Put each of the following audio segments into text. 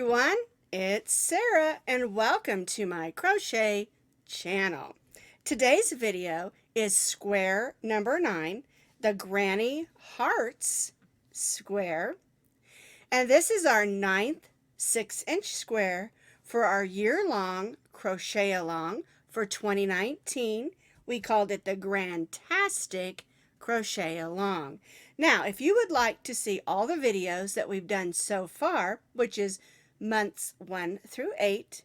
everyone, it's Sarah and welcome to my crochet channel. Today's video is square number 9, the Granny Hearts square, and this is our 9th 6-inch square for our year-long crochet along for 2019. We called it the Grantastic Crochet Along. Now, if you would like to see all the videos that we've done so far, which is months 1 through 8,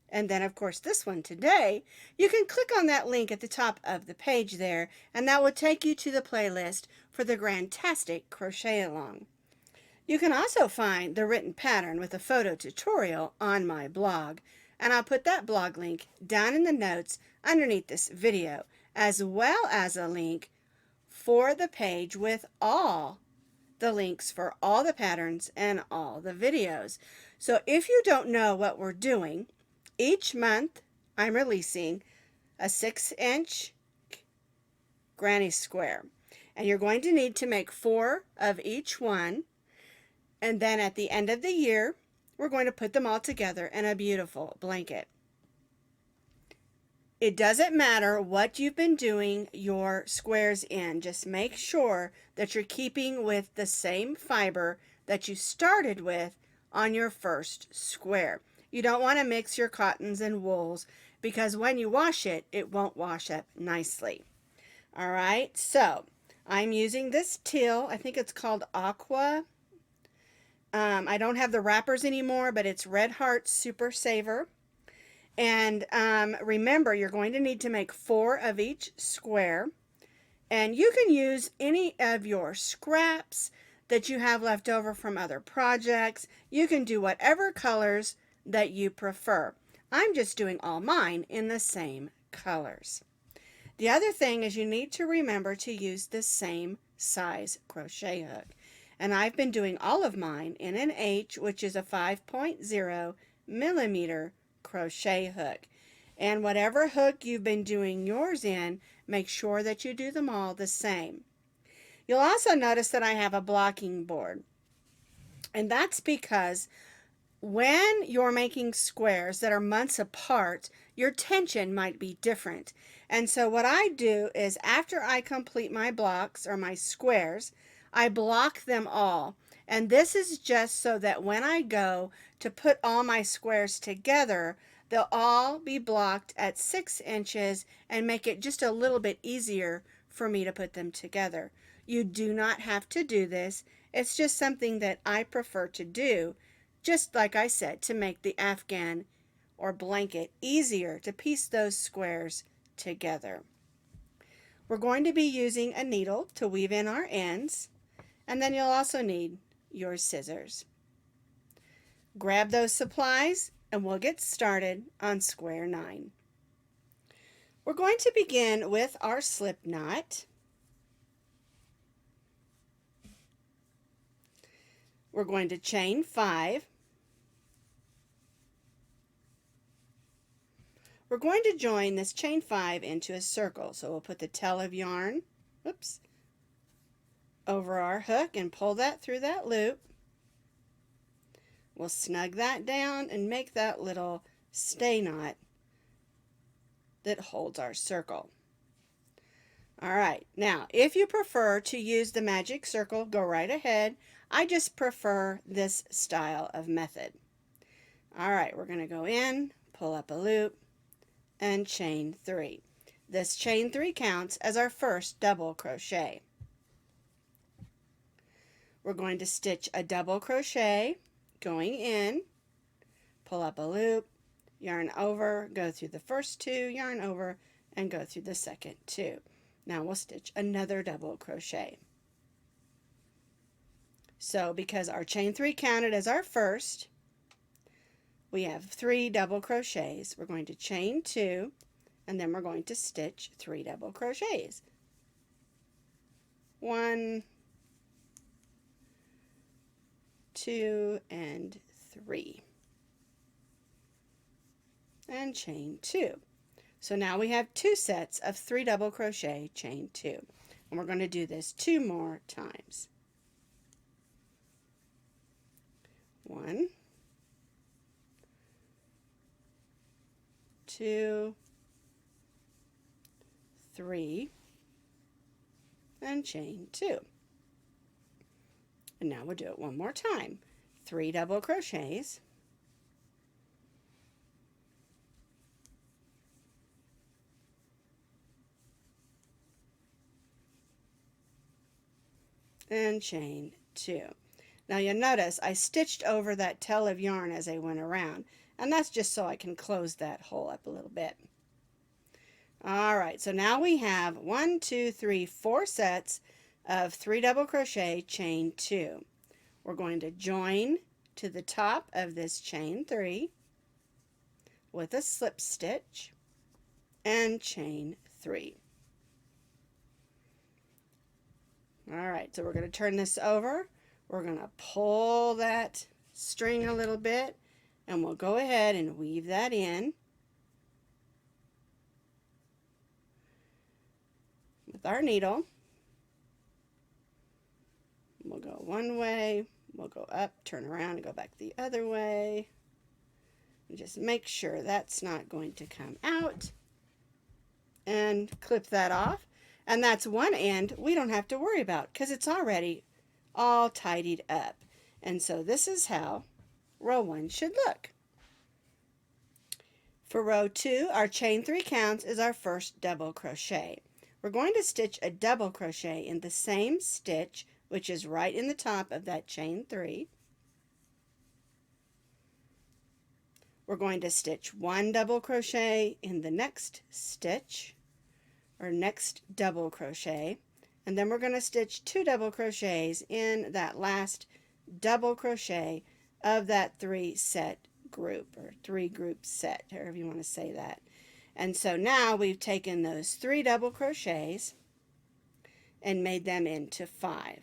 and then of course this one today, you can click on that link at the top of the page there, and that will take you to the playlist for the Grantastic Crochet Along. You can also find the written pattern with a photo tutorial on my blog, and I'll put that blog link down in the notes underneath this video, as well as a link for the page with all the links for all the patterns and all the videos. So if you don't know what we're doing, each month I'm releasing a 6-inch granny square, and you're going to need to make 4 of each one, and then at the end of the year we're going to put them all together in a beautiful blanket. It doesn't matter what you've been doing your squares in, just make sure that you're keeping with the same fiber that you started with on your first square. You don't want to mix your cottons and wools because when you wash it, it won't wash up nicely. All right, so I'm using this teal. I think it's called Aqua. I don't have the wrappers anymore, but it's Red Heart Super Saver. And remember, you're going to need to make 4 of each square. And you can use any of your scraps that you have left over from other projects. You can do whatever colors that you prefer. I'm just doing all mine in the same colors. The other thing is you need to remember to use the same size crochet hook. And I've been doing all of mine in an H, which is a 5.0 millimeter crochet hook. And whatever hook you've been doing yours in, make sure that you do them all the same. You'll also notice that I have a blocking board, and that's because when you're making squares that are months apart, your tension might be different. And so what I do is after I complete my blocks or my squares, I block them all. And this is just so that when I go to put all my squares together, they'll all be blocked at 6 inches and make it just a little bit easier for me to put them together. You do not have to do this. It's just something that I prefer to do, just like I said, to make the Afghan or blanket easier to piece those squares together. We're going to be using a needle to weave in our ends, and then you'll also need your scissors. Grab those supplies and we'll get started on square 9. We're going to begin with our slip knot. We're going to chain 5. We're going to join this chain 5 into a circle. So we'll put the tail of yarn, over our hook and pull that through that loop. We'll snug that down and make that little stay knot that holds our circle. All right, now if you prefer to use the magic circle, go right ahead. I just prefer this style of method. All right, we're going to go in, pull up a loop, and chain 3. This chain 3 counts as our first double crochet. We're going to stitch a double crochet going in, pull up a loop, yarn over, go through the first 2, yarn over, and go through the second 2. Now we'll stitch another double crochet. So because our chain 3 counted as our first, we have 3 double crochets. We're going to chain 2, and then we're going to stitch 3 double crochets. 1, 2, and 3. And chain 2. So now we have 2 sets of 3 double crochet, chain 2. And we're going to do this 2 more times. 1, 2, 3, and chain 2. And now we'll do it one more time. 3 double crochets, and chain 2. Now you'll notice I stitched over that tail of yarn as I went around, and that's just so I can close that hole up a little bit. Alright, so now we have 1, 2, 3, 4 sets of 3 double crochet, chain 2. We're going to join to the top of this chain 3 with a slip stitch and chain 3. Alright, so we're going to turn this over. We're going to pull that string a little bit, and we'll go ahead and weave that in with our needle. We'll go one way, we'll go up, turn around, and go back the other way. And just make sure that's not going to come out. And clip that off. And that's one end we don't have to worry about because it's already all tidied up. And so this is how row 1 should look. For row 2, our chain 3 counts is our first double crochet. We're going to stitch a double crochet in the same stitch, which is right in the top of that chain 3. We're going to stitch 1 double crochet in the next stitch, or next double crochet, and then we're going to stitch 2 double crochets in that last double crochet of that 3 set group, or 3 group set, however you want to say that. And so now we've taken those 3 double crochets and made them into 5.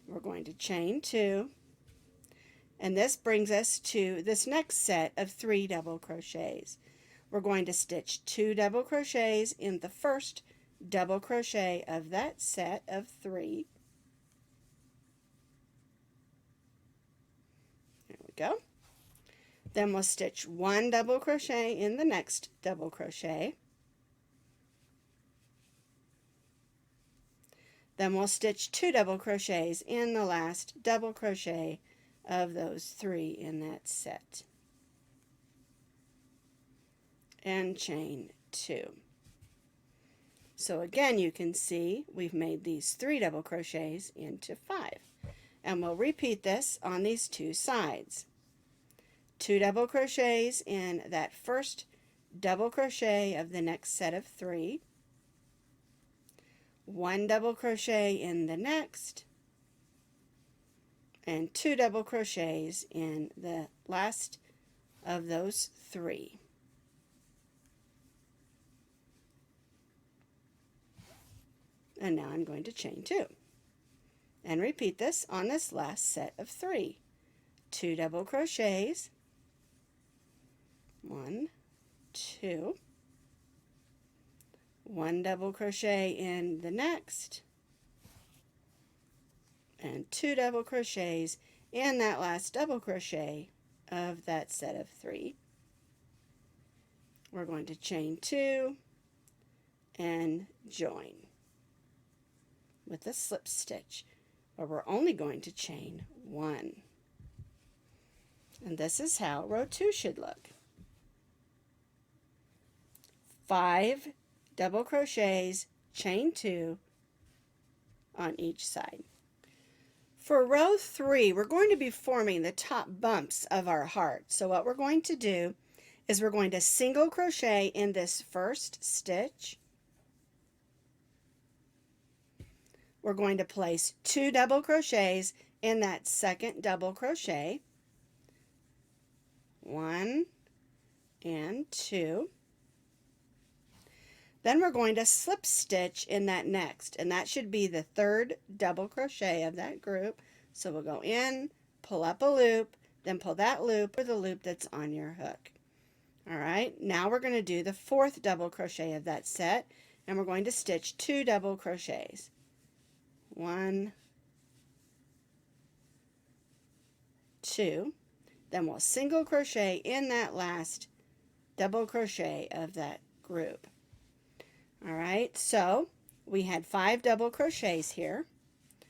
We're going to chain 2, and this brings us to this next set of 3 double crochets. We're going to stitch 2 double crochets in the first double crochet of that set of 3. There we go. Then we'll stitch 1 double crochet in the next double crochet. Then we'll stitch 2 double crochets in the last double crochet of those 3 in that set. And chain 2. So again, you can see we've made these 3 double crochets into 5. And we'll repeat this on these 2 sides. 2 double crochets in that first double crochet of the next set of 3. 1 double crochet in the next, and 2 double crochets in the last of those 3. And now I'm going to chain 2 and repeat this on this last set of 3. 2 double crochets, 1, 2, 1 double crochet in the next, and 2 double crochets in that last double crochet of that set of 3. We're going to chain 2 and join with a slip stitch, but we're only going to chain 1. And this is how row 2 should look. 5 double crochets, chain 2 on each side. For row 3, we're going to be forming the top bumps of our heart. So what we're going to do is we're going to single crochet in this first stitch. We're going to place 2 double crochets in that second double crochet. 1 and 2. Then we're going to slip stitch in that next, and that should be the third double crochet of that group. So we'll go in, pull up a loop, then pull that loop or the loop that's on your hook. All right, now we're going to do the fourth double crochet of that set, and we're going to stitch 2 double crochets. 1, 2, then we'll single crochet in that last double crochet of that group. All right, so we had 5 double crochets here.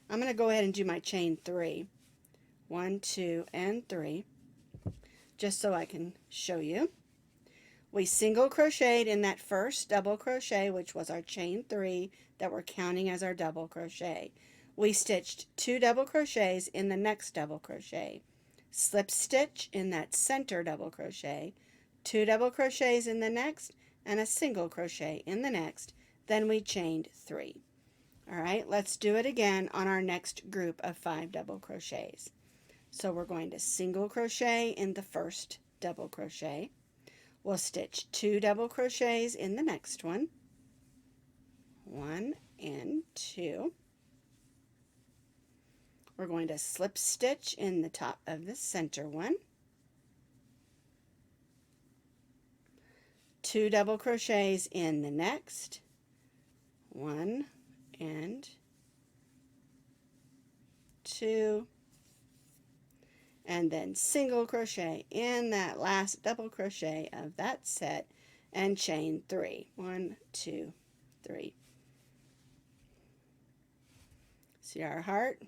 I'm going to go ahead and do my chain 3. 1, 2, and 3, just so I can show you. We single crocheted in that first double crochet, which was our chain 3 that we're counting as our double crochet. We stitched 2 double crochets in the next double crochet, slip stitch in that center double crochet, 2 double crochets in the next, and a single crochet in the next. Then we chained 3. All right, let's do it again on our next group of 5 double crochets. So we're going to single crochet in the first double crochet. We'll stitch 2 double crochets in the next one. 1 and 2. We're going to slip stitch in the top of the center one. 2 double crochets in the next. 1 and 2. And then single crochet in that last double crochet of that set and chain 3. 1, 2, 3. See our heart?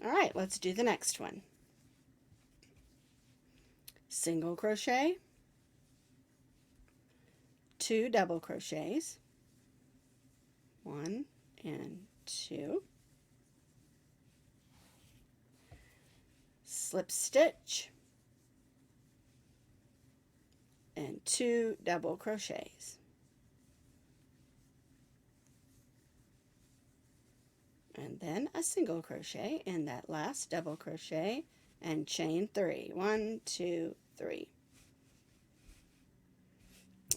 All right, let's do the next one. Single crochet, 2 double crochets, 1 and 2. Slip stitch and 2 double crochets, and then a single crochet in that last double crochet and chain 3. 1, 2, 3.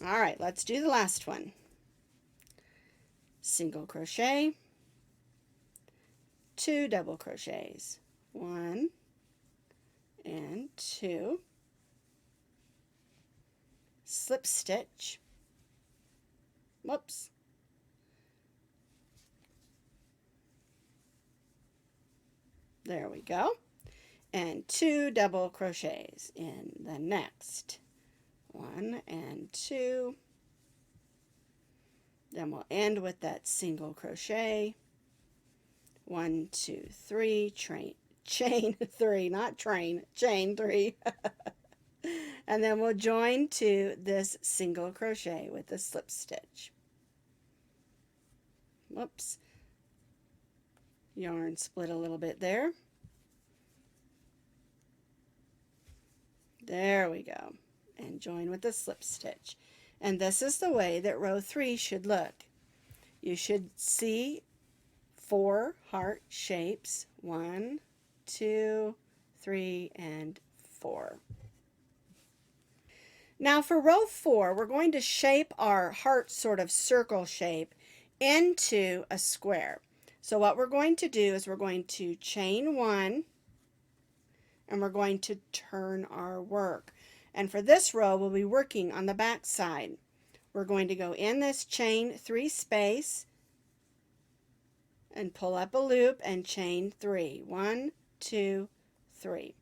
All right, let's do the last one. Single crochet, 2 double crochets, 1 and 2, slip stitch, whoops, there we go, and 2 double crochets in the next. 1 and 2, then we'll end with that single crochet. 1, 2, 3, chain 3, not train, chain 3. And then we'll join to this single crochet with the slip stitch. Whoops, yarn split a little bit there. There we go, and join with the slip stitch. And this is the way that row 3 should look. You should see 4 heart shapes. 1, 2, 3, and 4. Now for row 4, we're going to shape our heart sort of circle shape into a square. So what we're going to do is we're going to chain 1 and we're going to turn our work. And for this row, we'll be working on the back side. We're going to go in this chain 3 space and pull up a loop and chain 3. 1, 2, 3.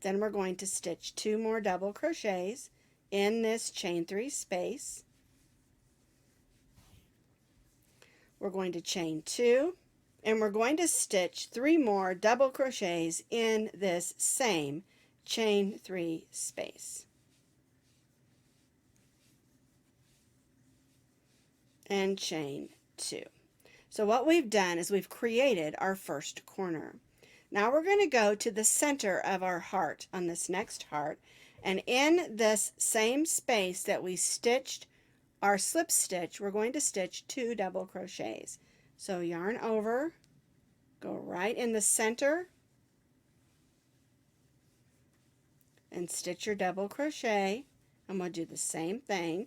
Then we're going to stitch 2 more double crochets in this chain 3 space. We're going to chain 2, and we're going to stitch 3 more double crochets in this same chain 3 space. And chain 2. So what we've done is we've created our first corner. Now we're going to go to the center of our heart on this next heart, and in this same space that we stitched our slip stitch, we're going to stitch 2 double crochets. So yarn over, go right in the center, and stitch your double crochet, and we'll do the same thing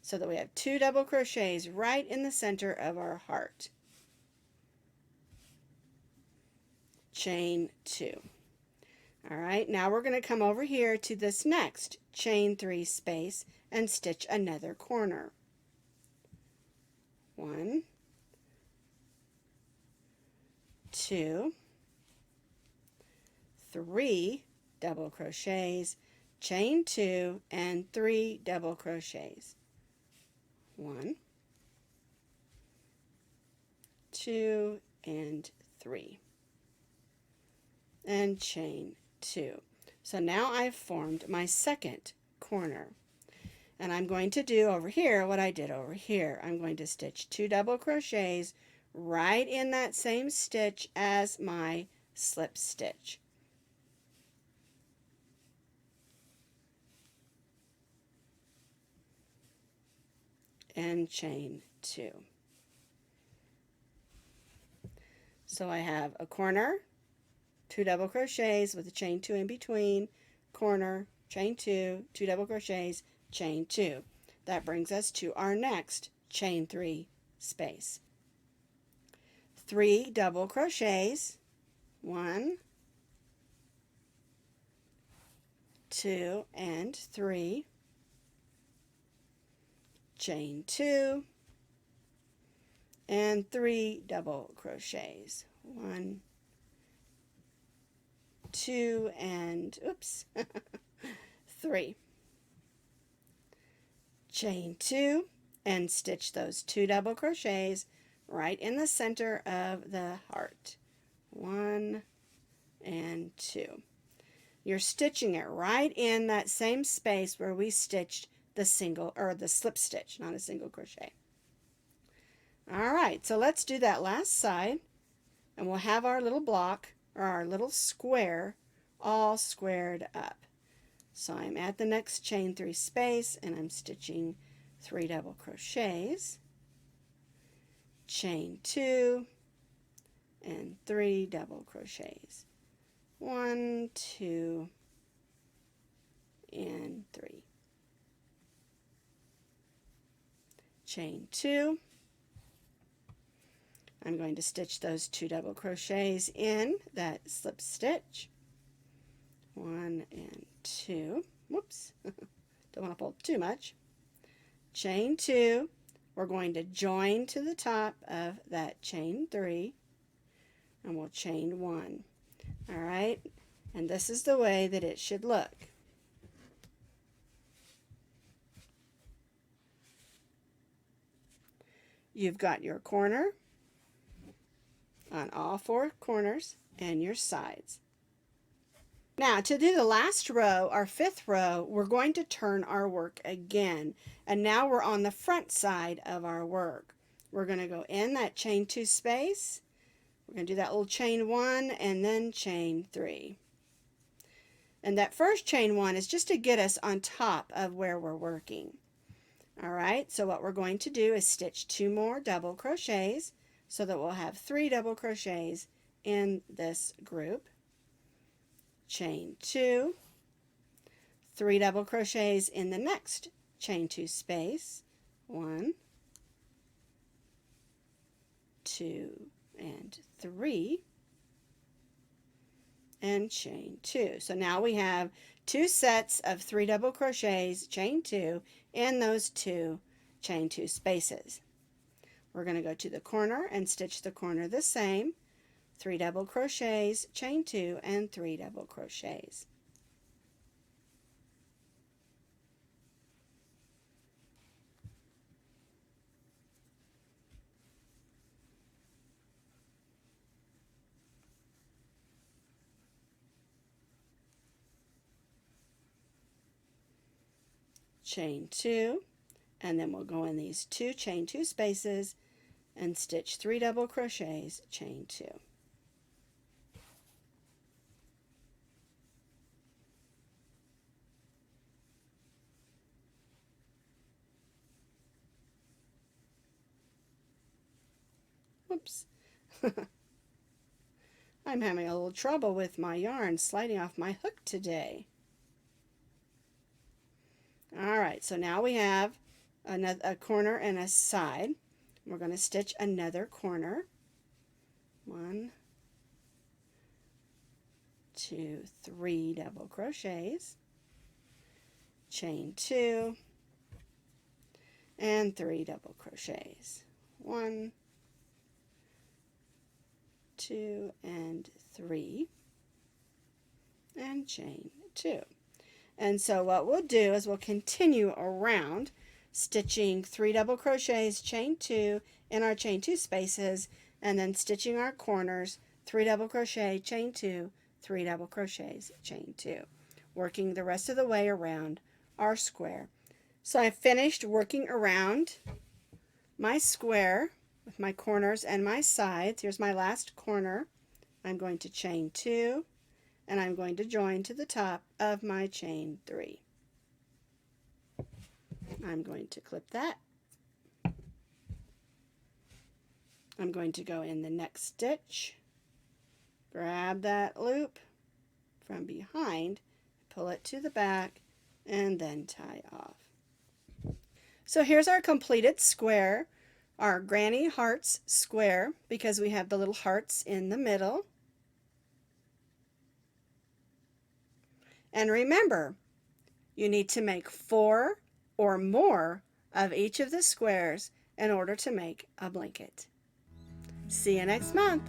so that we have 2 double crochets right in the center of our heart. Chain 2. All right, now we're going to come over here to this next chain 3 space and stitch another corner. 1, 2, 3 double crochets, chain 2, and 3 double crochets. 1, 2, and 3, and chain 2. So now I've formed my second corner. And I'm going to do over here what I did over here. I'm going to stitch 2 double crochets right in that same stitch as my slip stitch. And chain 2. So I have a corner, 2 double crochets with a chain 2 in between, corner, chain 2, 2 double crochets, chain 2. That brings us to our next chain 3 space. 3 double crochets, 1, 2, and 3, chain 2, and 3 double crochets, 1, 2, and 3, chain 2, and stitch those 2 double crochets right in the center of the heart, 1 and 2. You're stitching it right in that same space where we stitched the single or the slip stitch, not a single crochet. All right, so let's do that last side, and we'll have our little block or our little square all squared up. So I'm at the next chain 3 space, and I'm stitching 3 double crochets, chain 2, and 3 double crochets, 1, 2, and 3, chain 2. I'm going to stitch those 2 double crochets in that slip stitch, 1 and 2. Whoops, don't want to pull too much. Chain 2. We're going to join to the top of that chain 3, and we'll chain 1. All right, and this is the way that it should look. You've got your corner on all 4 corners and your sides. Now to do the last row, our 5th row, we're going to turn our work again, and now we're on the front side of our work. We're going to go in that chain 2 space. We're going to do that little chain 1 and then chain 3. And that first chain 1 is just to get us on top of where we're working. All right, so what we're going to do is stitch 2 more double crochets so that we'll have 3 double crochets in this group. Chain 2, 3 double crochets in the next chain 2 space, 1, 2, and 3, and chain 2. So now we have 2 sets of 3 double crochets, chain 2, in those 2 chain 2 spaces. We're going to go to the corner and stitch the corner the same, 3 double crochets, chain 2, and 3 double crochets. Chain 2, and then we'll go in these 2 chain 2 spaces and stitch 3 double crochets, chain 2. Whoops. I'm having a little trouble with my yarn sliding off my hook today. Alright, so now we have a corner and a side. We're going to stitch another corner. 1, 2, 3 double crochets, chain 2, and 3 double crochets. 1, 2, and 3, and chain 2. And so what we'll do is we'll continue around, stitching 3 double crochets, chain 2 in our chain 2 spaces, and then stitching our corners, 3 double crochet, chain 2, 3 double crochets, chain 2, working the rest of the way around our square. So I finished working around my square with my corners and my sides. Here's my last corner. I'm going to chain 2, and I'm going to join to the top of my chain 3. I'm going to clip that. I'm going to go in the next stitch, grab that loop from behind, pull it to the back, and then tie off. So here's our completed square, our Granny Hearts square, because we have the little hearts in the middle. And remember, you need to make 4 or more of each of the squares in order to make a blanket. See you next month.